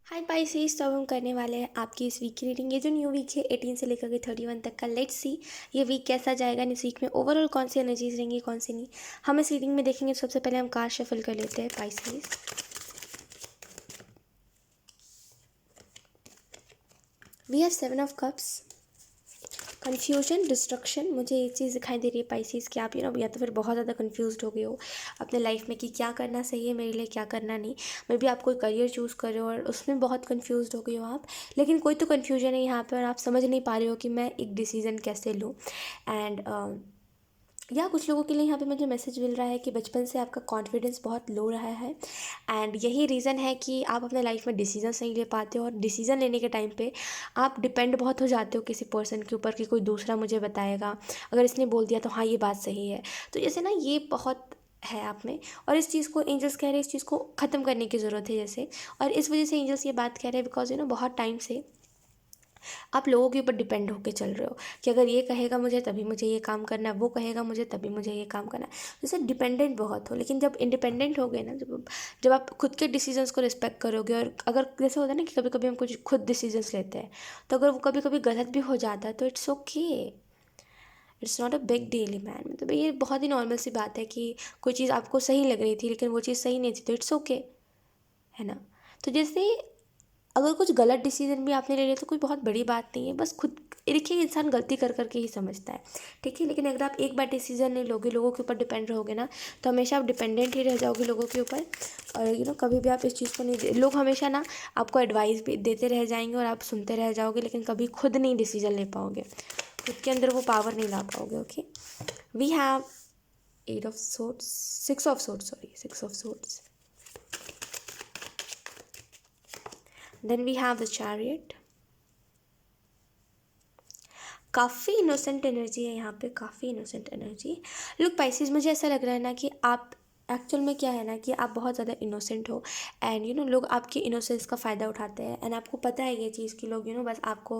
हाय Pisces. तो अब हम करने वाले हैं आपकी इस वीक की रीडिंग। ये जो न्यू वीक है 18 से लेकर के 31 तक का, लेट्स सी ये वीक कैसा जाएगा। इस वीक में ओवरऑल कौन सी एनर्जीज रहेंगी, कौन सी नहीं, हम इस रीडिंग में देखेंगे। सबसे पहले हम कार्ड शफल कर लेते हैं pieces. We have 7 of cups, confusion, destruction. मुझे एक चीज़ दिखाई दे रही है पाइसेस कि आप या तो फिर बहुत ज़्यादा कन्फ्यूज्ड हो गए हो अपने लाइफ में कि क्या करना सही है मेरे लिए, क्या करना नहीं। मे बी आप कोई करियर चूज़ कर रहे हो और उसमें बहुत कन्फ्यूज्ड हो गए हो आप, लेकिन कोई तो कन्फ्यूजन है यहाँ पे और आप समझ नहीं पा रहे हो कि मैं एक डिसीज़न कैसे लूँ। एंड या कुछ लोगों के लिए यहाँ पे मुझे मैसेज मिल रहा है कि बचपन से आपका कॉन्फिडेंस बहुत लो रहा है एंड यही रीज़न है कि आप अपने लाइफ में डिसीजन नहीं ले पाते हो। और डिसीज़न लेने के टाइम पे आप डिपेंड बहुत हो जाते हो किसी पर्सन के ऊपर कि कोई दूसरा मुझे बताएगा, अगर इसने बोल दिया तो हाँ ये बात सही है। तो जैसे ना ये बहुत है आप में, और इस चीज़ को एंजल्स कह रहे हैं इस चीज़ को ख़त्म करने की ज़रूरत है जैसे। और इस वजह से एंजल्स ये बात कह रहे हैं बिकॉज बहुत टाइम से आप लोगों के ऊपर डिपेंड होकर चल रहे हो कि अगर ये कहेगा मुझे तभी मुझे ये काम करना है, वो कहेगा मुझे तभी मुझे ये काम करना है। जैसे डिपेंडेंट बहुत हो, लेकिन जब इंडिपेंडेंट हो गए ना, जब आप खुद के डिसीजंस को रिस्पेक्ट करोगे, और अगर जैसे होता है ना कि कभी कभी हम कुछ खुद डिसीजंस लेते हैं, तो अगर वो कभी कभी गलत भी हो जाता है तो it's okay, it's not a big deal man. मतलब ये बहुत ही नॉर्मल सी बात है कि कोई चीज़ आपको सही लग रही थी लेकिन वो चीज़ सही नहीं थी, तो इट्स ओके, है ना। तो जैसे अगर कुछ गलत डिसीजन भी आपने ले लिया तो कोई बहुत बड़ी बात नहीं है, बस खुद देखिए इंसान गलती कर करके ही समझता है, ठीक है। लेकिन अगर आप एक बार डिसीजन नहीं लोगे, लोगों के ऊपर डिपेंड रहोगे ना, तो हमेशा आप डिपेंडेंट ही रह जाओगे लोगों के ऊपर। और कभी भी आप इस चीज़ को नहीं, लोग हमेशा ना आपको एडवाइस भी देते रह जाएंगे और आप सुनते रह जाओगे, लेकिन कभी खुद नहीं डिसीजन ले पाओगे, खुद के अंदर वो पावर नहीं ला पाओगे। Okay, we have 8 of swords, 6 of swords, sorry 6 of swords, then we have the chariot. काफ़ी इनोसेंट एनर्जी है यहाँ पे, काफ़ी इनोसेंट एनर्जी। लुक पाइसेस, मुझे ऐसा लग रहा है ना कि आप एक्चुअल में क्या है ना कि आप बहुत ज़्यादा इनोसेंट हो एंड लोग आपके इनोसेंस का फ़ायदा उठाते हैं एंड आपको पता है ये चीज़ कि लोग बस आपको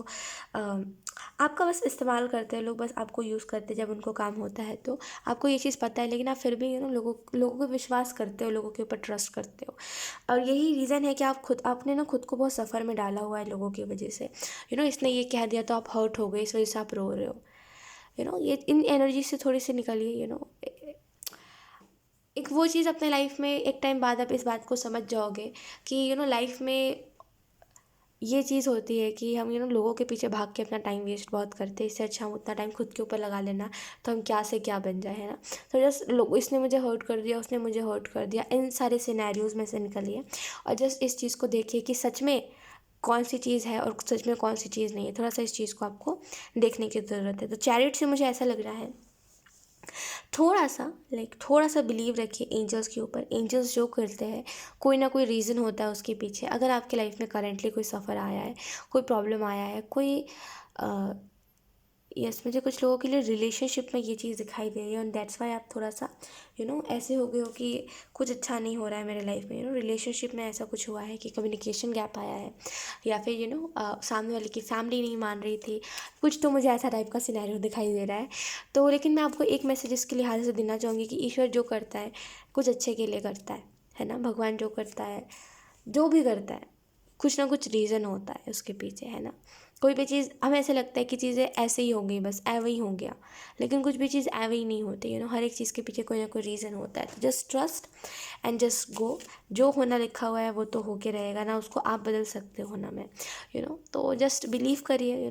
आपका बस इस्तेमाल करते हैं, लोग बस आपको यूज़ करते हैं जब उनको काम होता है। तो आपको ये चीज़ पता है, लेकिन आप फिर भी लोगों को विश्वास करते हो, लोगों के ऊपर ट्रस्ट करते हो। और यही रीज़न है कि आपने ना खुद को बहुत सफ़र में डाला हुआ है लोगों की वजह से। इसने ये कह दिया तो आप हर्ट हो गए, इस वजह से आप रो रहे हो। ये इन एनर्जी से थोड़ी सी निकलिए। एक वो चीज़ अपने लाइफ में एक टाइम बाद आप इस बात को समझ जाओगे कि लाइफ में ये चीज़ होती है कि हम लोगों के पीछे भाग के अपना टाइम वेस्ट बहुत करते हैं। इससे अच्छा हम उतना टाइम खुद के ऊपर लगा लेना, तो हम क्या से क्या बन जाए, है ना। तो जस्ट लोग, इसने मुझे हर्ट कर दिया, उसने मुझे हर्ट कर दिया, इन सारे सिनेरियोज़ में से निकलिए और जस्ट इस चीज़ को देखिए कि सच में कौन सी चीज़ है और सच में कौन सी चीज़ नहीं है। थोड़ा सा इस चीज़ को आपको देखने की ज़रूरत है। तो चैरिट से मुझे ऐसा लग रहा है, थोड़ा सा बिलीव रखिए एंजल्स के ऊपर। एंजल्स जो करते हैं कोई ना कोई रीज़न होता है उसके पीछे। अगर आपके लाइफ में करेंटली कोई सफ़र आया है, कोई प्रॉब्लम आया है, कोई यस, मुझे कुछ लोगों के लिए रिलेशनशिप में ये चीज़ दिखाई दे रही है, और दैट्स वाई आप थोड़ा सा ऐसे हो गए हो कि कुछ अच्छा नहीं हो रहा है मेरे लाइफ में। रिलेशनशिप में ऐसा कुछ हुआ है कि कम्युनिकेशन गैप आया है, या फिर सामने वाले की फैमिली नहीं मान रही थी कुछ, तो मुझे ऐसा टाइप का सिनेरियो दिखाई दे रहा है। तो लेकिन मैं आपको एक मैसेज इसके लिहाज से देना चाहूँगी कि ईश्वर जो करता है कुछ अच्छे के लिए करता है ना। भगवान जो करता है, जो भी करता है, कुछ ना कुछ रीज़न होता है उसके पीछे, है ना। कोई भी चीज़ हमें ऐसे लगता है कि चीज़ें ऐसे ही हो गई, बस ऐवे ही हो गया, लेकिन कुछ भी चीज़ ऐवे ही नहीं होती, हर एक चीज़ के पीछे कोई ना कोई रीज़न होता है। तो just trust and just go. जो होना लिखा हुआ है वो तो होके रहेगा ना, उसको आप बदल सकते हो ना मैं, तो जस्ट बिलीव करिए।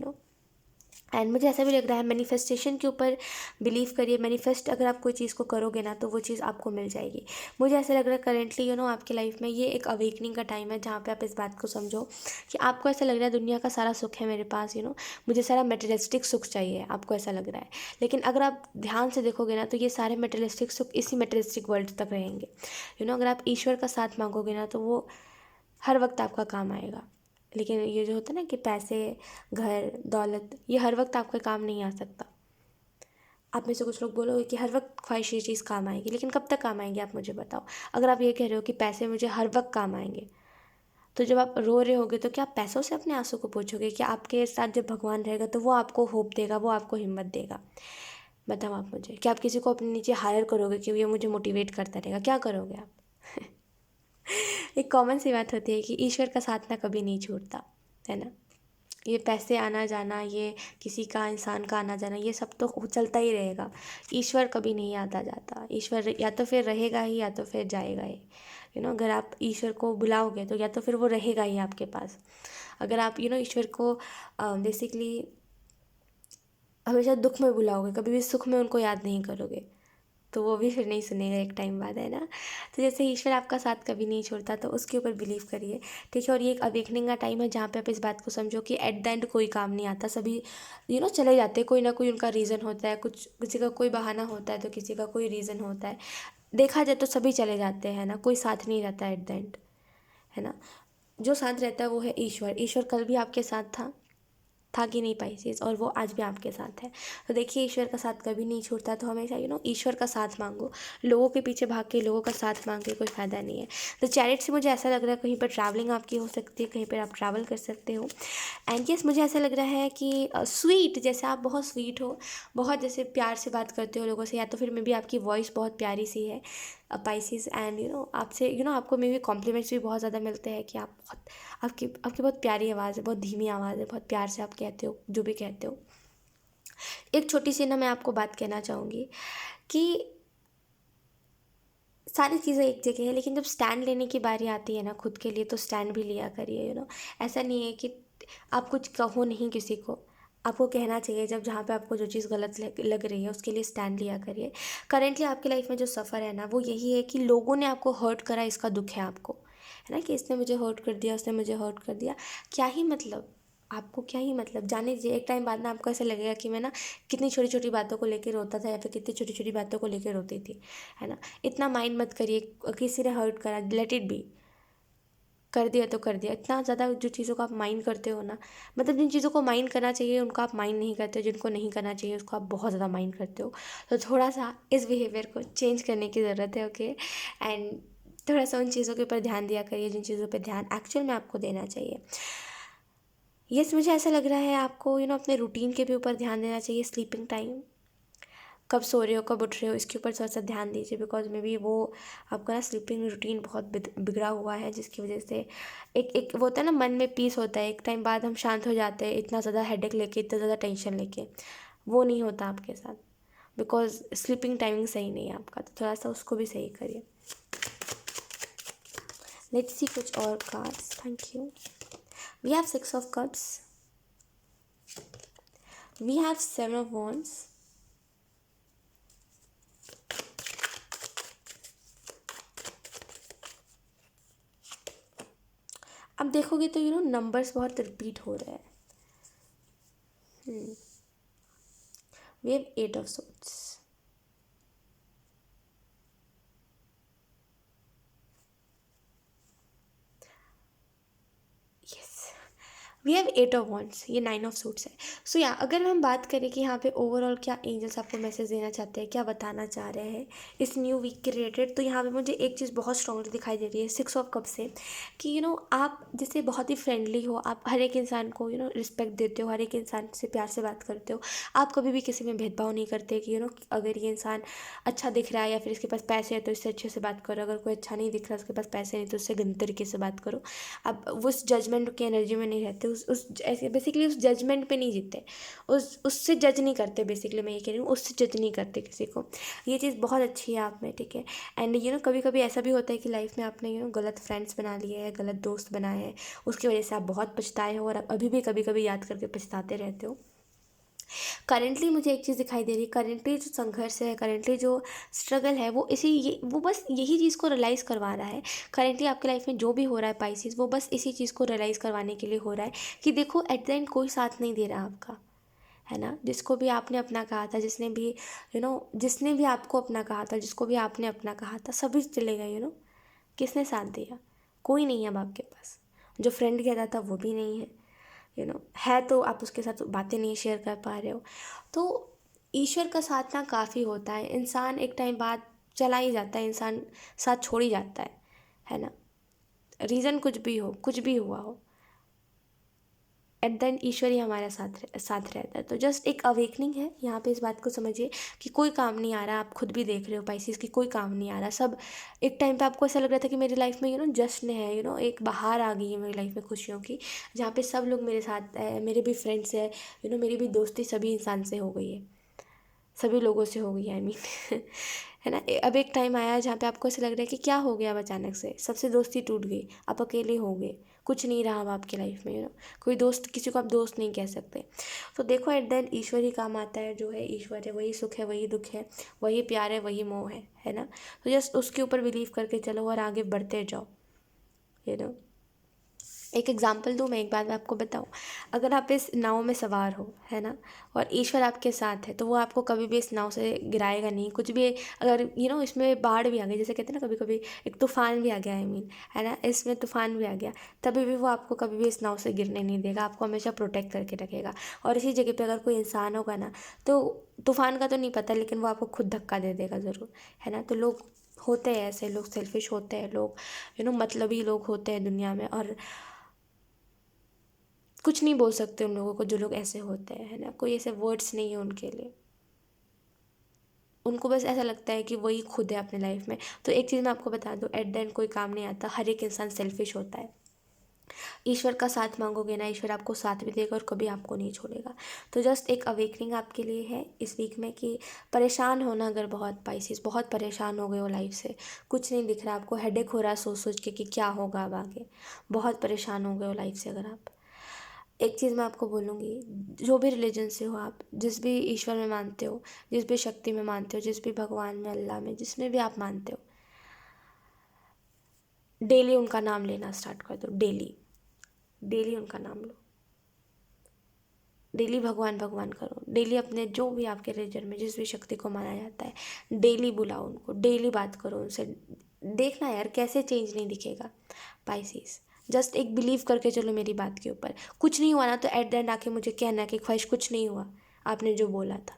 एंड मुझे ऐसा भी लग रहा है मैनिफेस्टेशन के ऊपर बिलीव करिए। मैनिफेस्ट अगर आप कोई चीज़ को करोगे ना तो वो चीज़ आपको मिल जाएगी। मुझे ऐसा लग रहा है करेंटली आपकी लाइफ में ये एक अवेकनिंग का टाइम है, जहाँ पे आप इस बात को समझो कि आपको ऐसा लग रहा है दुनिया का सारा सुख है मेरे पास, मुझे सारा मटेरियलिस्टिक सुख चाहिए, आपको ऐसा लग रहा है। लेकिन अगर आप ध्यान से देखोगे ना तो ये सारे मटेरियलिस्टिक सुख इसी मटेरियलिस्टिक वर्ल्ड तक रहेंगे। अगर आप ईश्वर का साथ मांगोगे ना तो वो हर वक्त आपका काम आएगा। लेकिन ये जो होता है ना कि पैसे, घर, दौलत, ये हर वक्त आपके काम नहीं आ सकता। आप में से कुछ लोग बोलोगे कि हर वक्त ख्वाहिश ये चीज़ काम आएगी, लेकिन कब तक काम आएंगी आप मुझे बताओ। अगर आप ये कह रहे हो कि पैसे मुझे हर वक्त काम आएंगे, तो जब आप रो रहे होगे तो क्या आप पैसों से अपने आंसू को पोंछोगे? कि आपके साथ जब भगवान रहेगा तो वो आपको होप देगा, वो आपको हिम्मत देगा? बताओ आप मुझे, क्या आप किसी को अपने नीचे हायर करोगे कि ये मुझे मोटिवेट करता रहेगा? क्या करोगे आप? एक कॉमन सी बात होती है कि ईश्वर का साथ ना कभी नहीं छूटता, है ना। ये पैसे आना जाना, ये किसी का, इंसान का आना जाना, ये सब तो चलता ही रहेगा। ईश्वर कभी नहीं आता जाता। ईश्वर या तो फिर रहेगा ही या तो फिर जाएगा ही। अगर आप ईश्वर को बुलाओगे तो या तो फिर वो रहेगा ही आपके पास। अगर आप ईश्वर को बेसिकली हमेशा दुख में बुलाओगे, कभी भी सुख में उनको याद नहीं करोगे, तो वो भी फिर नहीं सुनेगा एक टाइम बाद, है ना। तो जैसे ईश्वर आपका साथ कभी नहीं छोड़ता, तो उसके ऊपर बिलीव करिए, ठीक है। और ये एक अवेकनिंग का टाइम है जहाँ पे आप इस बात को समझो कि एट द एंड कोई काम नहीं आता, सभी चले जाते हैं। कोई ना कोई उनका रीज़न होता है, कुछ किसी का कोई बहाना होता है तो किसी का कोई रीज़न होता है। देखा जाए तो सभी चले जाते हैं ना, कोई साथ नहीं रहता एट द एंड, है ना। जो साथ रहता है वो है ईश्वर। ईश्वर कल भी आपके साथ था कि नहीं पाइसेस, और वो आज भी आपके साथ है। तो देखिए, ईश्वर का साथ कभी नहीं छूटता, तो हमेशा ईश्वर का साथ मांगो। लोगों के पीछे भाग के लोगों का साथ मांग के कोई फ़ायदा नहीं है। तो चैरिट से मुझे ऐसा लग रहा है कहीं पर ट्रैवलिंग आपकी हो सकती है, कहीं पर आप ट्रैवल कर सकते हो। एंड यस, मुझे ऐसा लग रहा है कि स्वीट, जैसे आप बहुत स्वीट हो, बहुत जैसे प्यार से बात करते हो लोगों से, या तो फिर मे बी आपकी वॉइस बहुत प्यारी सी है पाइसेस। एंड आपसे आपको मे बी कॉम्प्लीमेंट्स भी बहुत ज़्यादा मिलते हैं कि आप बहुत, आपकी बहुत प्यारी आवाज़ है, बहुत धीमी आवाज़ है, बहुत प्यार से आप कहते हो जो भी कहते हो। एक छोटी सी ना मैं आपको बात कहना चाहूँगी कि सारी चीज़ें एक जगह है, लेकिन जब स्टैंड लेने की बारी आती है ना खुद के लिए, तो स्टैंड भी लिया करिए। ऐसा नहीं है कि आप कुछ कहो नहीं किसी को, आपको कहना चाहिए जब जहाँ पे आपको जो चीज़ गलत लग रही है उसके लिए स्टैंड लिया करिए। करेंटली आपकी लाइफ में जो सफ़र है ना, वो यही है कि लोगों ने आपको हर्ट करा, इसका दुख है आपको, है ना, कि इसने मुझे हर्ट कर दिया, उसने मुझे हर्ट कर दिया। क्या ही मतलब, आपको क्या ही मतलब, जाने दीजिए। एक टाइम बाद ना आपको ऐसा लगेगा कि मैं ना कितनी छोटी छोटी बातों को लेकर रोता था, या फिर कितनी छोटी छोटी बातों को लेकर रोती थी, है ना। इतना माइंड मत करिए, किसी ने हर्ट करा, लेट इट बी, कर दिया तो कर दिया। इतना ज़्यादा जो चीज़ों को आप माइंड करते हो ना, मतलब जिन चीज़ों को माइंड करना चाहिए उनको आप माइंड नहीं करते हो, जिनको नहीं करना चाहिए उसको आप बहुत ज़्यादा माइंड करते हो। तो थोड़ा सा इस बिहेवियर को चेंज करने की ज़रूरत है, ओके। एंड थोड़ा सा उन चीज़ों के ऊपर ध्यान दिया करिए जिन चीज़ों पर ध्यान एक्चुअल में आपको देना चाहिए। यस, मुझे ऐसा लग रहा है आपको अपने रूटीन के भी ऊपर ध्यान देना चाहिए। स्लीपिंग टाइम, कब सो रहे हो, कब उठ रहे हो, इसके ऊपर थोड़ा सा ध्यान दीजिए, बिकॉज मे बी वो आपका ना स्लीपिंग रूटीन बहुत बिगड़ा हुआ है, जिसकी वजह से एक एक वो होता है ना, मन में पीस होता है, एक टाइम बाद हम शांत हो जाते हैं, इतना ज़्यादा हेडेक लेके, इतना ज़्यादा टेंशन लेके, वो नहीं होता आपके साथ, बिकॉज स्लीपिंग टाइमिंग सही नहीं है आपका। तो थोड़ा सा उसको भी सही करिए। लेट्स सी कुछ और cards. Thank you. We have 6 of Cups, we have 7 of Wands, अब देखोगे तो नंबर्स बहुत रिपीट हो रहे हैं। We have 8 of Swords, we have 8 of Wands, ये 9 of Swords है। सो या अगर हम बात करें कि यहाँ पे ओवरऑल क्या एंजल्स आपको मैसेज देना चाहते हैं, क्या बताना चाह रहे हैं इस न्यू वीक के रिलेटेड, तो यहाँ पे मुझे एक चीज़ बहुत स्ट्रांगली दिखाई दे रही है 6 of Cups से, कि आप जैसे बहुत ही फ्रेंडली हो, आप हर एक इंसान को रिस्पेक्ट देते हो, हर एक इंसान से प्यार से बात करते हो, आप कभी भी किसी में भेदभाव नहीं करते कि अगर ये इंसान अच्छा दिख रहा है या फिर इसके पास पैसे है तो इससे अच्छे से बात करो, अगर कोई अच्छा नहीं दिख रहा, उसके पास पैसे नहीं, तो उससे गंदे तरीके से बात करो। आप उस जजमेंट की एनर्जी में नहीं रहते, उस ऐसे बेसिकली उस जजमेंट पे नहीं जीते, उससे जज नहीं करते। बेसिकली मैं ये कह रही हूँ, उससे जज नहीं करते किसी को। ये चीज़ बहुत अच्छी है आप में, ठीक है। एंड कभी कभी ऐसा भी होता है कि लाइफ में आपने गलत फ्रेंड्स बना लिए हैं, गलत दोस्त बनाए हैं, उसकी वजह से आप बहुत पछताए हो, और आप अभी भी कभी कभी याद करके पछताते रहते हो। करेंटली मुझे एक चीज़ दिखाई दे रही है, करेंटली जो संघर्ष है, करेंटली जो स्ट्रगल है, वो बस यही चीज़ को रियलाइज़ करवा रहा है। करेंटली आपकी लाइफ में जो भी हो रहा है पाइसेस, वो बस इसी चीज़ को रियलाइज़ करवाने के लिए हो रहा है कि देखो, एट द एंड कोई साथ नहीं दे रहा आपका, है ना। जिसको भी आपने अपना कहा था, जिसने भी आपको अपना कहा था, जिसको भी आपने अपना कहा था, सभी चले गए। किसने साथ दिया? कोई नहीं है अब आपके पास। जो फ्रेंड कहता था वो भी नहीं है, है तो आप उसके साथ बातें नहीं शेयर कर पा रहे हो। तो ईश्वर का साथ ना काफ़ी होता है। इंसान एक टाइम बाद चला ही जाता है, इंसान साथ छोड़ ही जाता है ना। रीज़न कुछ भी हो, कुछ भी हुआ हो, एट द एंड ईश्वर ही हमारा साथ रहता है। तो जस्ट एक अवेकनिंग है यहाँ पे। इस बात को समझिए कि कोई काम नहीं आ रहा, आप खुद भी देख रहे हो पाइसेस की कोई काम नहीं आ रहा। सब एक टाइम पे आपको ऐसा लग रहा था कि मेरी लाइफ में जश्न है, एक बाहर आ गई है मेरी लाइफ में खुशियों की, जहाँ पे सब लोग मेरे साथ है, मेरे भी फ्रेंड्स है, मेरी भी दोस्ती सभी इंसान से हो गई है, सभी लोगों से हो गई है, आई मीन है ना। अब एक टाइम आया जहाँ पे आपको ऐसा लग रहा है कि क्या हो गया अब अचानक से, सबसे दोस्ती टूट गई, आप अकेले हो गए, कुछ नहीं रहा अब आपकी लाइफ में, कोई दोस्त, किसी को आप दोस्त नहीं कह सकते। तो देखो एट द एंड ईश्वर ही काम आता है, जो है ईश्वर है, वही सुख है, वही दुख है, वही प्यार है, वही मोह है ना। तो जस्ट उसके ऊपर बिलीव करके चलो और आगे बढ़ते जाओ। एक एग्जाम्पल दूँ मैं, एक बात मैं आपको बताऊँ। अगर आप इस नाव में सवार हो, है ना, और ईश्वर आपके साथ है, तो वो आपको कभी भी इस नाव से गिराएगा नहीं। कुछ भी अगर इसमें बाढ़ भी आ गई, जैसे कहते हैं ना कभी कभी एक तूफान भी आ गया, आई मीन, है ना, इसमें तूफान भी आ गया, तभी भी वो आपको कभी भी इस नाव से गिरने नहीं देगा, आपको हमेशा प्रोटेक्ट करके रखेगा। और इसी जगह पर अगर कोई इंसान होगा ना, तो तूफान का तो नहीं पता, लेकिन वो आपको खुद धक्का दे देगा ज़रूर, है ना। तो लोग होते हैं ऐसे, लोग सेल्फिश होते हैं, लोग मतलबी लोग होते हैं दुनिया में, और कुछ नहीं बोल सकते उन लोगों को जो लोग ऐसे होते हैं, है ना। कोई ऐसे वर्ड्स नहीं है उनके लिए, उनको बस ऐसा लगता है कि वही खुद है अपने लाइफ में। तो एक चीज़ मैं आपको बता दूँ, एट द एंड कोई काम नहीं आता, हर एक इंसान सेल्फिश होता है। ईश्वर का साथ मांगोगे ना, ईश्वर आपको साथ भी देगा और कभी आपको नहीं छोड़ेगा। तो जस्ट एक अवेकनिंग आपके लिए है इस वीक में कि परेशान होना, अगर बहुत पाइसेस बहुत परेशान हो गए हो लाइफ से, कुछ नहीं दिख रहा आपको, हेडेक हो रहा है सोच सोच के कि क्या होगा अब आगे, बहुत परेशान हो गए हो लाइफ से, अगर आप, एक चीज़ मैं आपको बोलूँगी, जो भी रिलीजन से हो आप, जिस भी ईश्वर में मानते हो, जिस भी शक्ति में मानते हो, जिस भी भगवान में, अल्लाह में, जिसमें भी आप मानते हो, डेली उनका नाम लेना स्टार्ट कर दो। डेली डेली उनका नाम लो, डेली भगवान भगवान करो, डेली अपने जो भी आपके रिलीजन में जिस भी शक्ति को माना जाता है, डेली बुलाओ उनको, डेली बात करो उनसे। देखना यार कैसे चेंज नहीं दिखेगा पाइसेस। जस्ट एक बिलीव करके चलो मेरी बात के ऊपर। कुछ नहीं हुआ ना, तो एट द एंड आके मुझे कहना कि ख्वाहिश कुछ नहीं हुआ, आपने जो बोला था,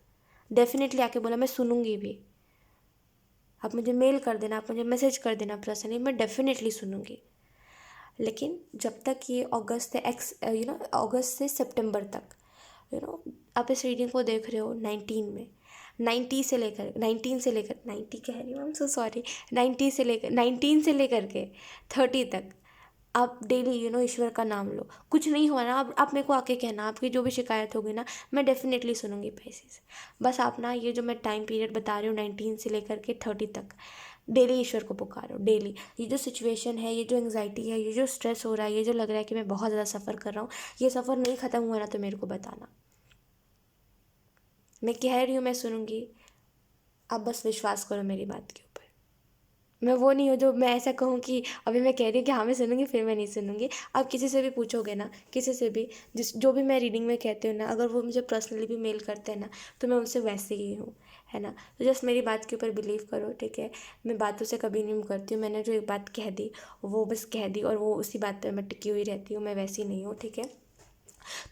डेफिनेटली आके बोला, मैं सुनूंगी भी। आप मुझे मेल कर देना, आप मुझे मैसेज कर देना पर्सनली, मैं डेफिनेटली सुनूंगी। लेकिन जब तक ये अगस्त से अगस्त से सितंबर तक, आप इस रीडिंग को देख रहे हो 19 में, 90 कह रही हूँ, आई एम सो सॉरी, 19 से लेकर के 30 तक आप डेली ईश्वर का नाम लो। कुछ नहीं हुआ ना, आप मेरे को आके कहना, आपकी जो भी शिकायत होगी ना, मैं डेफिनेटली सुनूंगी पैसेस। बस आप ना ये जो मैं टाइम पीरियड बता रही हूँ 19 से लेकर के 30 तक, डेली ईश्वर को पुकारो, डेली। ये जो सिचुएशन है, ये जो एंग्जाइटी है, ये जो स्ट्रेस हो रहा है, ये जो लग रहा है कि मैं बहुत ज़्यादा सफ़र कर रहा हूँ, ये सफ़र नहीं ख़त्म हुआ ना, तो मेरे को बताना, मैं कह रही हूँ मैं सुनूंगी। आप बस विश्वास करो मेरी बात के ऊपर। मैं वो नहीं हूँ जो मैं ऐसा कहूँ कि अभी मैं कह रही हूँ कि हाँ मैं सुनूंगी, फिर मैं नहीं सुनूंगी। आप किसी से भी पूछोगे ना, किसी से भी, जो भी मैं रीडिंग में कहती हूँ ना, अगर वो मुझे पर्सनली भी मेल करते हैं ना, तो मैं उनसे वैसे ही हूँ, है ना। तो जस्ट मेरी बात के ऊपर बिलीव करो, ठीक है। मैं बातों से कभी नहीं करती हूँ, मैंने जो एक बात कह दी वो बस कह दी, और वो उसी बात पर मैं टिकी हुई रहती हूँ, मैं वैसी नहीं हूँ, ठीक है।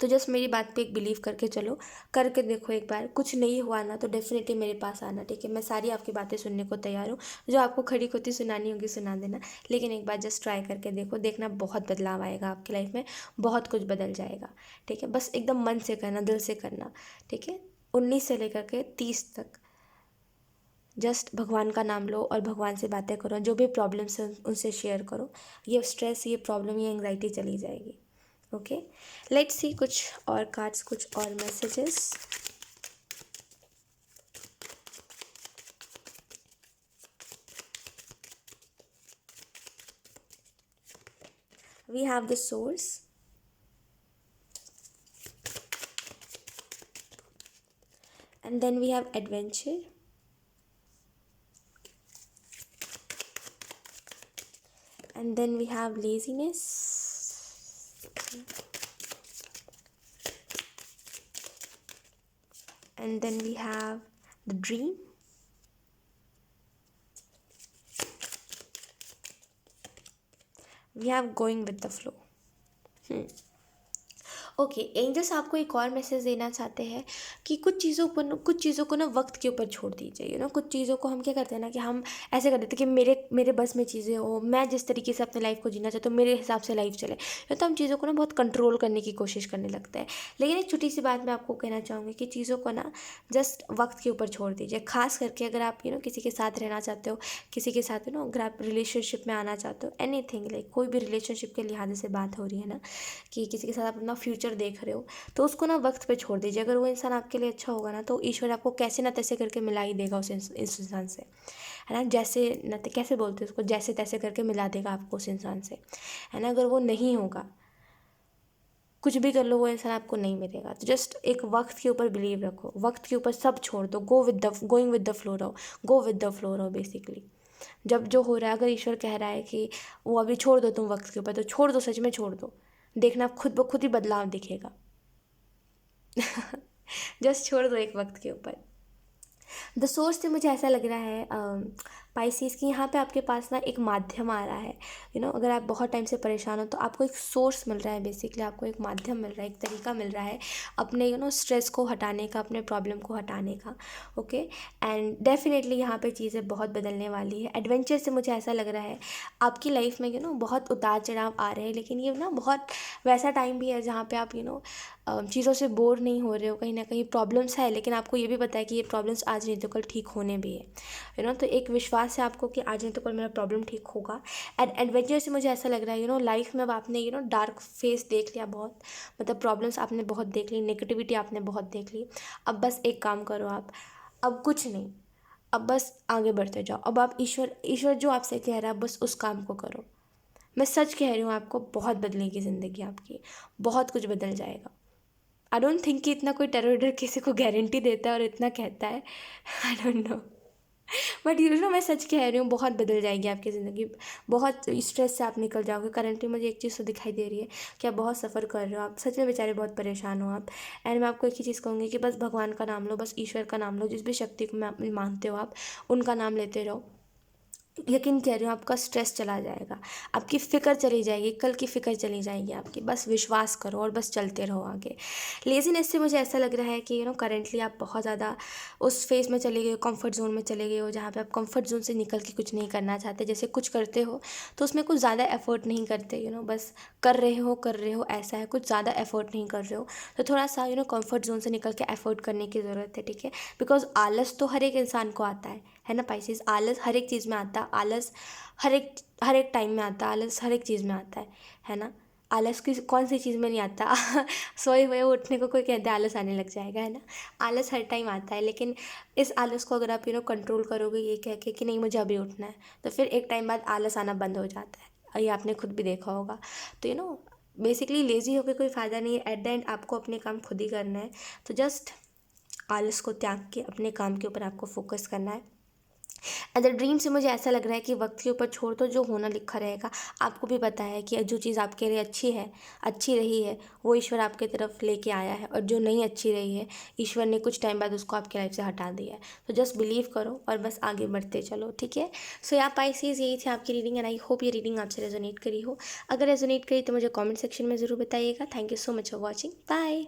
तो जस्ट मेरी बात पे एक बिलीव करके चलो, करके देखो एक बार, कुछ नहीं हुआ ना, तो डेफिनेटली मेरे पास आना, ठीक है। मैं सारी आपकी बातें सुनने को तैयार हूँ, जो आपको खड़ी खोती सुनानी होगी सुना देना, लेकिन एक बार जस्ट ट्राई करके देखो, देखना बहुत बदलाव आएगा आपकी लाइफ में, बहुत कुछ बदल जाएगा, ठीक है। बस एकदम मन से करना, दिल से करना, ठीक है। 19 से लेकर के 30 तक जस्ट भगवान का नाम लो और भगवान से बातें करो, जो भी प्रॉब्लम्स हैं उनसे शेयर करो, ये स्ट्रेस, ये प्रॉब्लम, ये एंग्जाइटी चली जाएगी। ओके, लेट्स सी कुछ और कार्ड्स, कुछ और messages. We have the source, and then we have adventure, and then we have laziness, and then we have the dream, we have going with the flow. Okay, angels आपको एक और message देना चाहते हैं कि कुछ चीज़ों को ना वक्त के ऊपर छोड़ दीजिए। कुछ चीज़ों को हम क्या करते हैं ना कि हम ऐसे कर देते हैं कि मेरे मेरे बस में चीज़ें हो, मैं जिस तरीके से अपने लाइफ को जीना चाहता हूँ मेरे हिसाब से लाइफ चले, तो हम चीज़ों को ना बहुत कंट्रोल करने की कोशिश करने लगते हैं। लेकिन एक छोटी सी बात मैं आपको कहना चाहूँगी कि चीज़ों को ना जस्ट वक्त के ऊपर छोड़ दीजिए। खास करके अगर आप किसी के साथ रहना चाहते हो, किसी के साथ अगर आप रिलेशनशिप में आना चाहते हो, एनीथिंग लाइक कोई भी रिलेशनशिप के लिहाज से बात हो रही है ना, कि किसी के साथ आप अपना फ्यूचर देख रहे हो, तो उसको ना वक्त पे छोड़ दीजिए। अगर वो इंसान आपके लिए अच्छा होगा ना, तो ईश्वर आपको कैसे ना तैसे करके मिला ही देगा इस इंसान से, है ना। जैसे न कैसे बोलते हैं उसको, जैसे तैसे करके मिला देगा आपको उस इंसान से, है ना। अगर वो नहीं होगा, कुछ भी कर लो, वो इंसान आपको नहीं मिलेगा। तो जस्ट एक वक्त के ऊपर बिलीव रखो, वक्त के ऊपर सब छोड़ दो, गोइंग विद द फ्लो रहो, गो विद द फ्लो रहो बेसिकली। जब जो हो रहा है, अगर ईश्वर कह रहा है कि वो अभी छोड़ दो तुम वक्त के ऊपर, तो छोड़ दो, सच में छोड़ दो। देखना खुद ब खुद ही बदलाव दिखेगा। जस्ट छोड़ दो एक वक्त के ऊपर। द सोर्स से मुझे ऐसा लग रहा है पाइसिस कि यहाँ पे आपके पास ना एक माध्यम आ रहा है। अगर आप बहुत टाइम से परेशान हो, तो आपको एक सोर्स मिल रहा है, बेसिकली आपको एक माध्यम मिल रहा है, एक तरीका मिल रहा है अपने स्ट्रेस को हटाने का, अपने प्रॉब्लम को हटाने का। ओके, एंड डेफिनेटली यहाँ पे चीज़ें बहुत बदलने वाली है। एडवेंचर से मुझे ऐसा लग रहा है आपकी लाइफ में बहुत उतार चढ़ाव आ रहे हैं, लेकिन ये ना बहुत वैसा टाइम भी है जहाँ पे आप चीज़ों से बोर नहीं हो रहे हो। कहीं ना कहीं प्रॉब्लम्स है, लेकिन आपको ये भी पता है कि ये प्रॉब्लम्स आज नहीं तो कल ठीक होने भी है। तो एक विश्वास है आपको कि आज नहीं तो कल मेरा प्रॉब्लम ठीक होगा। एंड एडवेंचर से मुझे ऐसा लग रहा है लाइफ में अब आपने डार्क फेस देख लिया बहुत, मतलब प्रॉब्लम्स आपने बहुत देख ली, नेगेटिविटी आपने बहुत देख ली। अब बस एक काम करो आप, अब कुछ नहीं, अब बस आगे बढ़ते जाओ। अब आप ईश्वर जो आपसे कह रहा है, बस उस काम को करो। मैं सच कह रही हूँ, आपको बहुत बदलेगी ज़िंदगी आपकी, बहुत कुछ बदल जाएगा। आई डोंट थिंक कि इतना कोई टेरर किसी को गारंटी देता है और इतना कहता है। आई डोंट नो, बट मैं सच कह रही हूँ, बहुत बदल जाएगी आपकी ज़िंदगी। बहुत स्ट्रेस से आप निकल जाओगे। करंटली मुझे एक चीज़ तो दिखाई दे रही है कि आप बहुत सफ़र कर रहे हो, आप सच में बेचारे बहुत परेशान हो आप। एंड मैं आपको एक ही चीज़ कहूँगी कि बस भगवान का नाम लो, बस ईश्वर का नाम लो, जिस भी शक्ति को मैं मानते हो आप, उनका नाम लेते रहो। यकीन कह रही हूँ, आपका स्ट्रेस चला जाएगा, आपकी फ़िक्र चली जाएगी, कल की फ़िक्र चली जाएगी आपकी। बस विश्वास करो और बस चलते रहो आगे। लेज़ीनेस से मुझे ऐसा लग रहा है कि करेंटली आप बहुत ज़्यादा उस फेज़ में चले गए हो, कंफर्ट जोन में चले गए हो, जहाँ पे आप कंफर्ट जोन से निकल के कुछ नहीं करना चाहते। जैसे कुछ करते हो तो उसमें कुछ ज़्यादा एफर्ट नहीं करते, बस कर रहे हो, ऐसा है, कुछ ज़्यादा एफर्ट नहीं कर रहे हो। तो थोड़ा सा कंफर्ट जोन से निकल के एफर्ट करने की ज़रूरत है, ठीक है। बिकॉज आलस तो हर एक इंसान को आता है ना पाइसेस। आलस हर एक चीज़ में आता है, आलस हर एक टाइम में आता है, आलस हर एक चीज़ में आता है ना। आलस की कौन सी चीज़ में नहीं आता। सोए हुए उठने को कोई कहते हैं आलस आने लग जाएगा, है ना। आलस हर टाइम आता है, लेकिन इस आलस को अगर आप कंट्रोल करोगे ये कह के कि नहीं मुझे अभी उठना है, तो फिर एक टाइम बाद आलस आना बंद हो जाता है। ये आपने खुद भी देखा होगा। तो बेसिकली लेज़ी होकर कोई फ़ायदा नहीं है। एट द एंड आपको अपने काम खुद ही करना है। तो जस्ट आलस को त्याग के अपने काम के ऊपर आपको फोकस करना है। एंड द ड्रीम से मुझे ऐसा लग रहा है कि वक्त के ऊपर छोड़ दो, जो होना लिखा रहेगा। आपको भी पता है कि जो चीज़ आपके लिए अच्छी रही है, वो ईश्वर आपके तरफ लेके आया है, और जो नहीं अच्छी रही है, ईश्वर ने कुछ टाइम बाद उसको आपकी लाइफ से हटा दिया है। तो जस्ट बिलीव करो और बस आगे बढ़ते चलो, ठीक है। सो या पाइसेस, यही थी आपकी रीडिंग, एंड आई होप ये रीडिंग आपसे रेजोनेट करी हो। अगर रेजोनेट करी तो मुझे कॉमेंट सेक्शन में ज़रूर बताइएगा। Thank you so much for watching, bye.